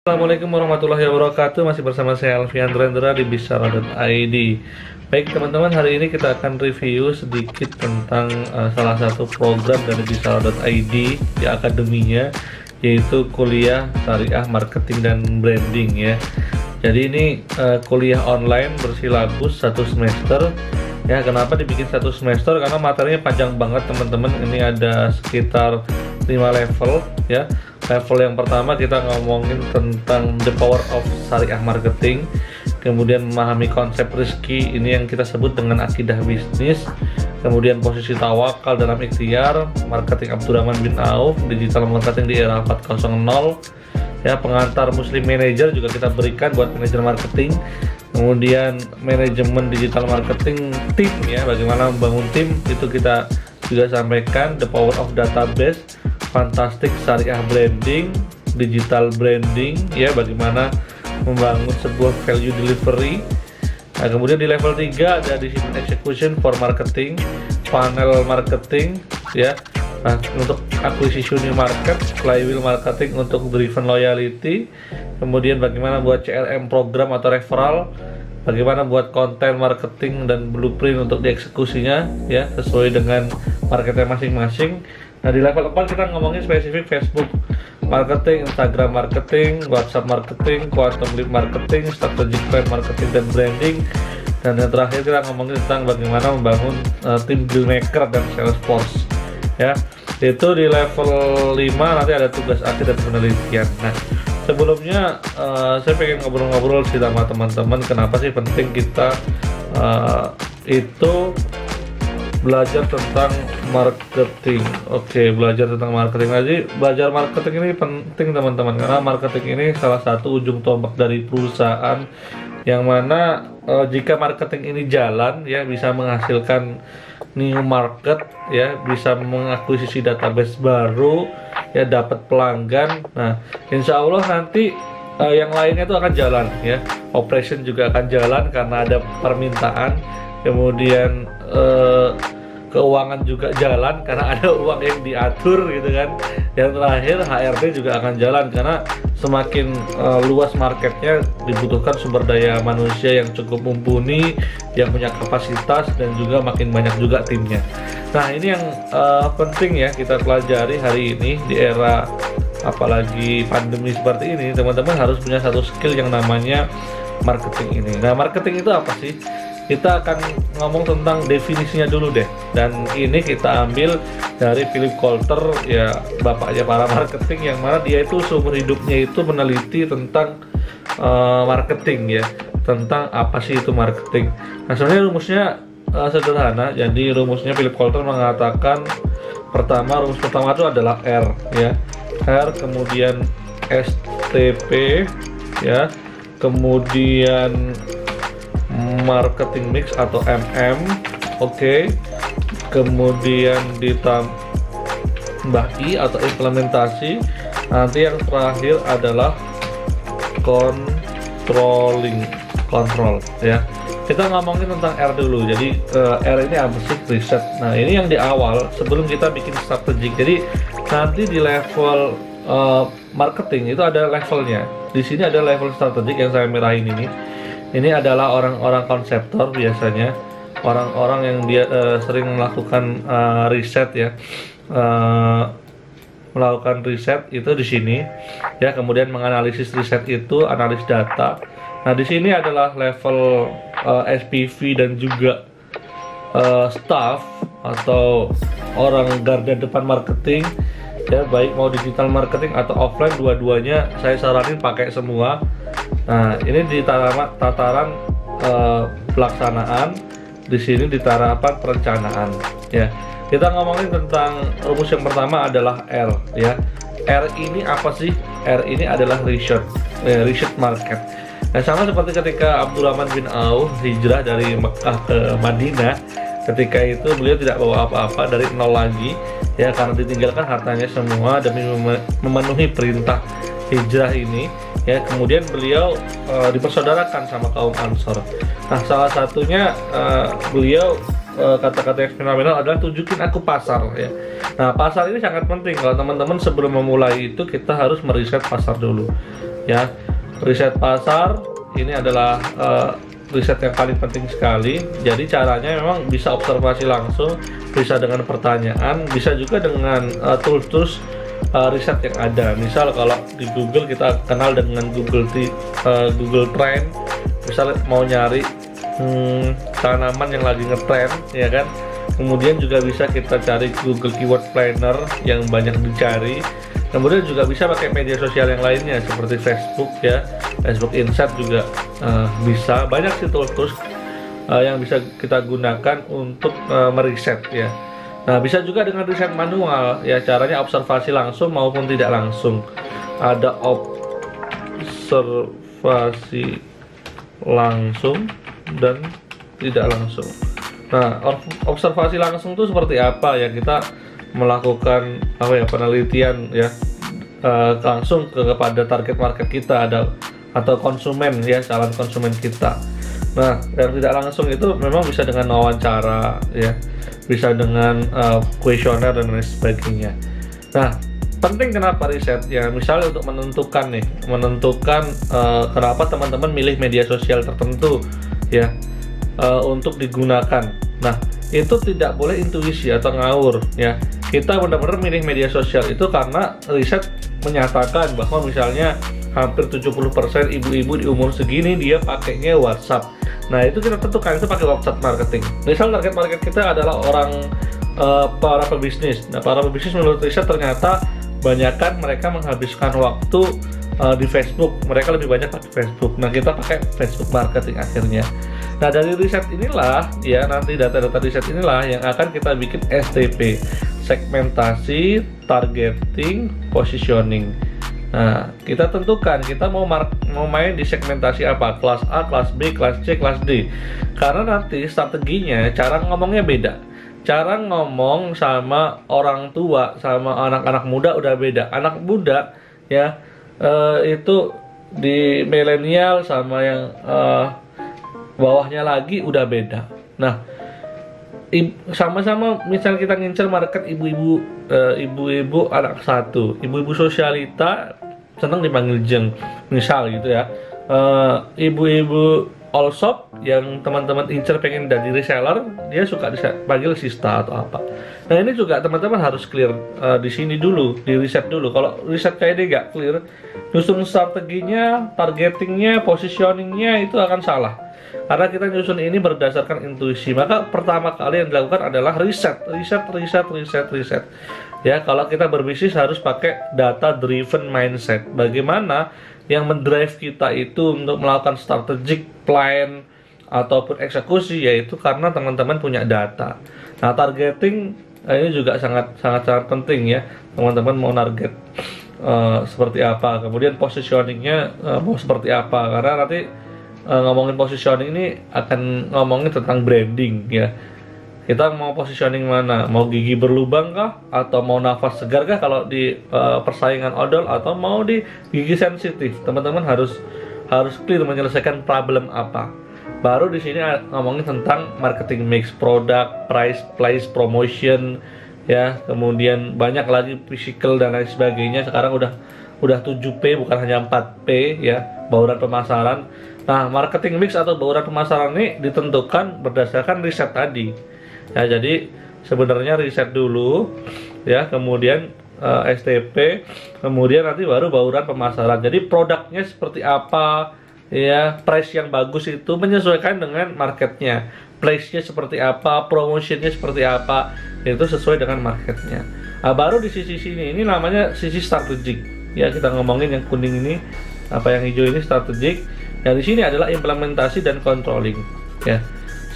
Assalamualaikum warahmatullahi wabarakatuh. Masih bersama saya Alfian Rendra di Bicara.id. Baik teman-teman, hari ini kita akan review sedikit tentang salah satu program dari Bicara.id di akademinya, yaitu kuliah syariah marketing dan branding ya. Jadi ini kuliah online bersilabus 1 semester ya. Kenapa dibikin 1 semester? Karena materinya panjang banget teman-teman. Ini ada sekitar 5 level ya. Level yang pertama kita ngomongin tentang the power of syariah marketing, kemudian memahami konsep rezeki, ini yang kita sebut dengan akidah bisnis, kemudian posisi tawakal dalam ikhtiar, marketing Abdurrahman bin Auf, digital marketing di era 4.0 ya, pengantar muslim manager juga kita berikan buat manajer marketing, kemudian manajemen digital marketing tim ya, bagaimana membangun tim itu kita juga sampaikan, the power of database, fantastic syariah branding, digital branding ya, bagaimana membangun sebuah value delivery. Nah, kemudian di level 3 ada disiplin execution for marketing, funnel marketing ya. Nah, untuk acquisition new market, flywheel marketing untuk driven loyalty, kemudian bagaimana buat CRM program atau referral, bagaimana buat konten marketing dan blueprint untuk dieksekusinya ya, sesuai dengan marketnya masing-masing. Nah, di level 4 kita ngomongin spesifik Facebook marketing, Instagram marketing, WhatsApp marketing, quantum lead marketing, strategic plan marketing dan branding. Dan yang terakhir kita ngomongin tentang bagaimana membangun tim deal maker dan sales force ya. Itu di level 5 nanti ada tugas akhir dan penelitian. Nah, sebelumnya saya pengen ngobrol-ngobrol sih sama teman-teman, kenapa sih penting kita itu belajar tentang marketing. Oke, belajar tentang marketing. Jadi belajar marketing ini penting teman-teman, karena marketing ini salah satu ujung tombak dari perusahaan, yang mana jika marketing ini jalan ya, bisa menghasilkan new market ya, bisa mengakuisisi database baru ya, dapat pelanggan. Nah, insya Allah nanti yang lainnya itu akan jalan ya, operation juga akan jalan karena ada permintaan, kemudian keuangan juga jalan karena ada uang yang diatur gitu kan. Yang terakhir HRD juga akan jalan karena semakin luas marketnya, dibutuhkan sumber daya manusia yang cukup mumpuni, yang punya kapasitas, dan juga makin banyak juga timnya. Nah, ini yang penting ya kita pelajari hari ini di era apalagi pandemi seperti ini. Teman-teman harus punya satu skill yang namanya marketing ini. Nah, marketing itu apa sih? Kita akan ngomong tentang definisinya dulu deh, dan ini kita ambil dari Philip Kotler ya, bapaknya para marketing, yang mana dia itu seumur hidupnya itu meneliti tentang marketing ya, tentang apa sih itu marketing. Nah, sebenarnya rumusnya sederhana. Jadi rumusnya Philip Kotler mengatakan rumus pertama itu adalah R ya, R, kemudian STP ya, kemudian marketing mix atau MM, oke. Kemudian ditambah I atau implementasi. Nanti yang terakhir adalah kontrol ya. Kita ngomongin tentang R dulu. Jadi R ini apa sih? Riset. Nah, ini yang di awal sebelum kita bikin strategik. Jadi nanti di level marketing itu ada levelnya. Di sini ada level strategik yang saya merahin ini. Ini adalah orang-orang konseptor, biasanya orang-orang yang dia sering melakukan riset ya, melakukan riset itu di sini ya, kemudian menganalisis riset itu, analis data. Nah, di sini adalah level SPV dan juga staff atau orang garda depan marketing ya, baik mau digital marketing atau offline, dua-duanya saya saranin pakai semua. Nah, ini di tataran pelaksanaan, di sini di tataran perencanaan ya. Kita ngomongin tentang rumus yang pertama adalah R ya. R ini apa sih? R ini adalah research market. Nah, sama seperti ketika Abdurrahman bin Auf hijrah dari Mekah ke Madinah, ketika itu beliau tidak bawa apa-apa, dari nol lagi ya, karena ditinggalkan hartanya semua demi memenuhi perintah hijrah ini ya. Kemudian beliau dipersaudarakan sama kaum Ansor. Nah, salah satunya beliau kata-kata yang fenomenal adalah tunjukin aku pasar ya. Nah, pasar ini sangat penting. Kalau teman-teman sebelum memulai itu, kita harus meriset pasar dulu ya. Riset pasar ini adalah riset yang paling penting sekali. Jadi caranya memang bisa observasi langsung, bisa dengan pertanyaan, bisa juga dengan tools-tools riset yang ada. Misal kalau di Google kita kenal dengan Google Trend, misal mau nyari tanaman yang lagi ngetrend, ya kan. Kemudian juga bisa kita cari Google Keyword Planner yang banyak dicari. Kemudian juga bisa pakai media sosial yang lainnya seperti Facebook, ya, Facebook Insight juga bisa. Banyak sih tools yang bisa kita gunakan untuk meriset, ya. Nah, bisa juga dengan riset manual, ya, caranya observasi langsung maupun tidak langsung. Ada observasi langsung dan tidak langsung. Nah, observasi langsung itu seperti apa, ya? Kita melakukan penelitian, ya, langsung kepada target market kita atau konsumen, ya, calon konsumen kita. Nah, yang tidak langsung itu memang bisa dengan wawancara, ya, bisa dengan kuesioner dan lain sebagainya. Nah, penting kenapa riset, ya, misalnya untuk menentukan kenapa teman-teman milih media sosial tertentu, ya, untuk digunakan. Nah, itu tidak boleh intuisi atau ngawur, ya. Kita benar-benar milih media sosial itu karena riset menyatakan bahwa misalnya hampir 70% ibu-ibu di umur segini dia pakainya WhatsApp. Nah, itu kita tentukan itu pakai WhatsApp marketing. Misal target market kita adalah para pebisnis. Nah, para pebisnis menurut riset ternyata banyakkan mereka menghabiskan waktu di Facebook. Mereka lebih banyak pakai Facebook. Nah, kita pakai Facebook marketing akhirnya. Nah, dari riset inilah, ya, nanti data-data riset inilah yang akan kita bikin STP, segmentasi, targeting, positioning. Nah, kita tentukan kita mau main di segmentasi apa, kelas A, kelas B, kelas C, kelas D. Karena nanti strateginya, cara ngomongnya beda. Cara ngomong sama orang tua, sama anak-anak muda udah beda. Anak muda, ya, itu di milenial sama yang bawahnya lagi udah beda. Nah, sama-sama misal kita ngincer market ibu-ibu anak satu, ibu-ibu sosialita senang dipanggil jeng, misal gitu, ya. Ibu-ibu all shop yang teman-teman incer pengen jadi reseller, dia suka dipanggil sista atau apa. Nah, ini juga teman-teman harus clear di sini dulu, di riset dulu. Kalau riset kayak ini nggak clear, nyusun strateginya, targetingnya, positioningnya itu akan salah. Karena kita nyusun ini berdasarkan intuisi. Maka pertama kali yang dilakukan adalah riset. Ya, kalau kita berbisnis harus pakai data driven mindset. Bagaimana yang mendrive kita itu untuk melakukan strategic plan ataupun eksekusi, yaitu karena teman-teman punya data. Nah, targeting ini juga sangat penting, ya. Teman-teman mau target seperti apa, kemudian positioningnya mau seperti apa. Karena nanti ngomongin positioning ini akan ngomongin tentang branding, ya. Kita mau positioning mana? Mau gigi berlubang kah? Atau mau nafas segar kah kalau di persaingan odol? Atau mau di gigi sensitif? Teman-teman harus clear menyelesaikan problem apa. Baru di sini ngomongin tentang marketing mix, produk, price, place, promotion, ya. Kemudian banyak lagi physical dan lain sebagainya. Sekarang udah 7P bukan hanya 4P, ya, bauran pemasaran. Nah, marketing mix atau bauran pemasaran ini ditentukan berdasarkan riset tadi. Ya, jadi sebenarnya riset dulu, ya, kemudian STP, kemudian nanti baru bauran pemasaran. Jadi produknya seperti apa, ya, price yang bagus itu menyesuaikan dengan marketnya, place-nya seperti apa, promotionnya seperti apa, itu sesuai dengan marketnya. Nah, baru di sisi sini, ini namanya sisi strategik, ya. Kita ngomongin yang kuning ini, yang hijau ini strategik. Yang di sini adalah implementasi dan controlling, ya.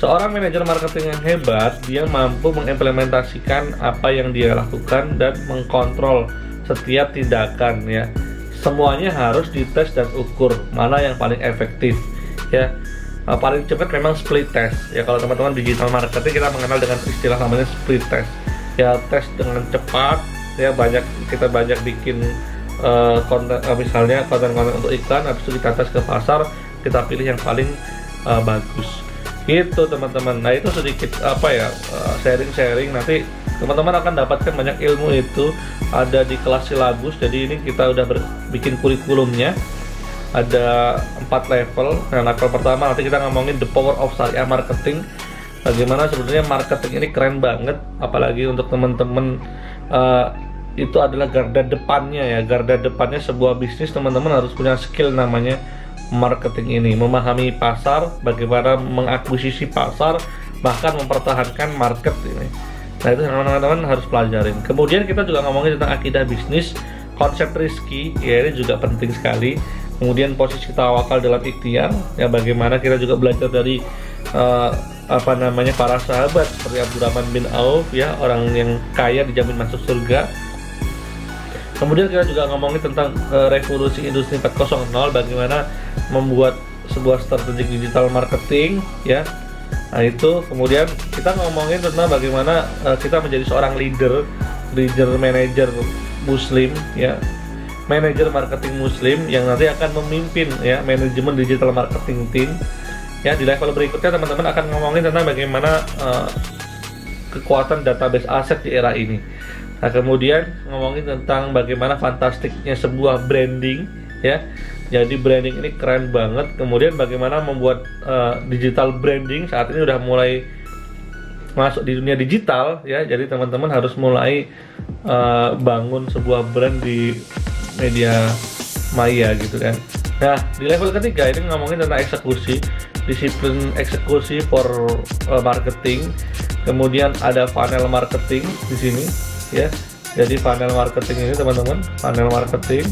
Seorang manajer marketing yang hebat, dia mampu mengimplementasikan apa yang dia lakukan dan mengkontrol setiap tindakan, ya. Semuanya harus dites dan ukur mana yang paling efektif, ya. Paling cepat memang split test, ya. Kalau teman-teman digital marketing kita mengenal dengan istilah namanya split test, ya. Tes dengan cepat, ya. Kita banyak bikin konten, misalnya konten-konten untuk iklan, habis itu kita tes ke pasar, kita pilih yang paling bagus, gitu teman-teman. Nah, itu sedikit sharing-sharing. Nanti teman-teman akan dapatkan banyak ilmu, itu ada di kelas silabus. Jadi ini kita udah bikin kurikulumnya, ada 4 level. Nah, level pertama nanti kita ngomongin the power of syariah marketing. Bagaimana sebenarnya marketing ini keren banget, apalagi untuk teman-teman itu adalah garda depannya ya. Garda depannya sebuah bisnis, teman-teman harus punya skill namanya marketing ini, memahami pasar, bagaimana mengakuisisi pasar, bahkan mempertahankan market ini. Nah, itu teman-teman harus pelajarin. Kemudian kita juga ngomongin tentang akidah bisnis, konsep rizki, ya ini juga penting sekali. Kemudian posisi tawakal dalam ikhtiar, ya bagaimana kita juga belajar dari para sahabat seperti Abdurrahman bin Auf, ya orang yang kaya dijamin masuk surga. Kemudian kita juga ngomongin tentang revolusi industri 4.0, bagaimana membuat sebuah strategi digital marketing, ya. Nah itu, kemudian kita ngomongin tentang bagaimana kita menjadi seorang leader manager muslim, ya, manajer marketing muslim yang nanti akan memimpin ya manajemen digital marketing team. Ya, di level berikutnya teman-teman akan ngomongin tentang bagaimana kekuatan database aset di era ini. Nah, kemudian ngomongin tentang bagaimana fantastiknya sebuah branding, ya. Jadi branding ini keren banget. Kemudian bagaimana membuat digital branding saat ini udah mulai masuk di dunia digital, ya. Jadi teman-teman harus mulai bangun sebuah brand di media maya gitu kan. Nah, di level ketiga ini ngomongin tentang eksekusi, disiplin eksekusi for marketing. Kemudian ada funnel marketing di sini, ya. Jadi funnel marketing ini teman-teman, funnel marketing.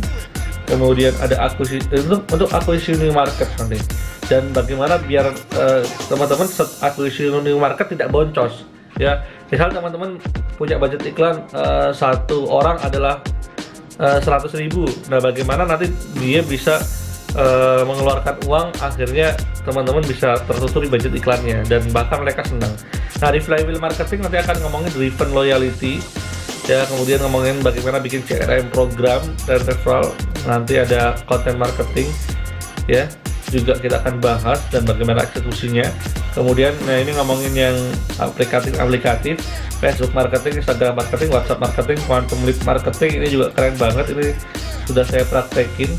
Kemudian ada akuisisi untuk akuisisi new market nanti. Dan bagaimana biar teman-teman akuisisi new market tidak boncos, ya. Misal teman-teman punya budget iklan satu orang adalah 100.000. Nah, bagaimana nanti dia bisa mengeluarkan uang, akhirnya teman-teman bisa tertutupi budget iklannya dan bahkan mereka senang. Nah, di flywheel marketing nanti akan ngomongin driven loyalty, ya. Kemudian ngomongin bagaimana bikin CRM program dan referral. Nanti ada content marketing, ya, juga kita akan bahas dan bagaimana eksekusinya. Kemudian nah ini ngomongin yang aplikatif Facebook marketing, Instagram marketing, WhatsApp marketing, quantum lead marketing. Ini juga keren banget, ini sudah saya praktekin.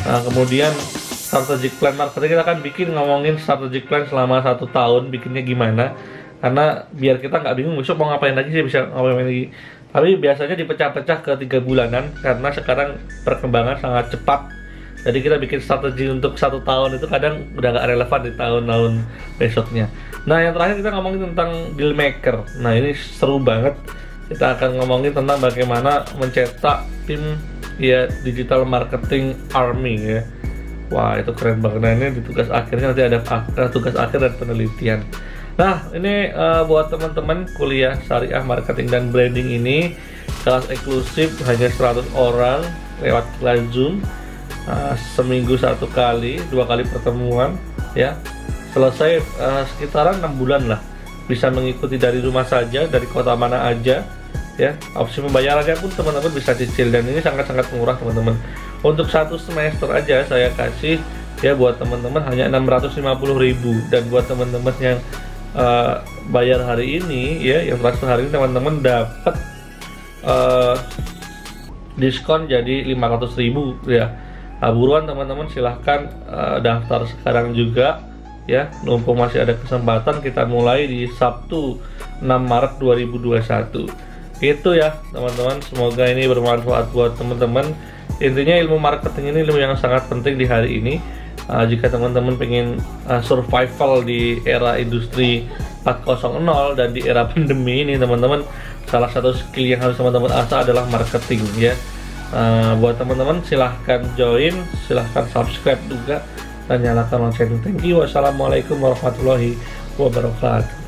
Nah, kemudian strategic plan marketing, kita akan bikin ngomongin strategic plan selama 1 tahun, bikinnya gimana, karena biar kita nggak bingung besok mau ngapain lagi sih, bisa ngapain lagi. Tapi biasanya dipecah-pecah ke 3 bulanan karena sekarang perkembangan sangat cepat. Jadi kita bikin strategi untuk 1 tahun itu kadang udah nggak relevan di tahun-tahun besoknya. Nah, yang terakhir kita ngomongin tentang deal maker. Nah, ini seru banget. Kita akan ngomongin tentang bagaimana mencetak tim ya digital marketing army, ya. Wah, itu keren banget. Nah, ini di tugas akhirnya nanti ada tugas akhir dan penelitian. Nah, ini buat teman-teman kuliah syariah marketing dan branding ini kelas eksklusif hanya 100 orang lewat kelas Zoom, seminggu 1 kali, 2 kali pertemuan, ya. Selesai sekitaran 6 bulan lah, bisa mengikuti dari rumah saja, dari kota mana aja, ya. Opsi pembayarannya pun teman-teman bisa cicil dan ini sangat-sangat murah teman-teman. Untuk 1 semester aja saya kasih ya buat teman-teman hanya 650.000, dan buat teman-teman yang bayar hari ini, ya, yang transfer hari ini, teman-teman dapat diskon jadi 500.000, ya. Nah, buruan teman-teman, silahkan daftar sekarang juga, ya, mumpung masih ada kesempatan. Kita mulai di Sabtu 6 Maret 2021. Itu ya teman-teman, semoga ini bermanfaat buat teman-teman. Intinya ilmu marketing ini ilmu yang sangat penting di hari ini. Jika teman-teman pengen survival di era industri 4.0 dan di era pandemi ini, teman-teman, salah satu skill yang harus teman-teman asah adalah marketing, ya. Buat teman-teman silahkan join, silahkan subscribe juga dan nyalakan lonceng. Thank you. Wassalamualaikum warahmatullahi wabarakatuh.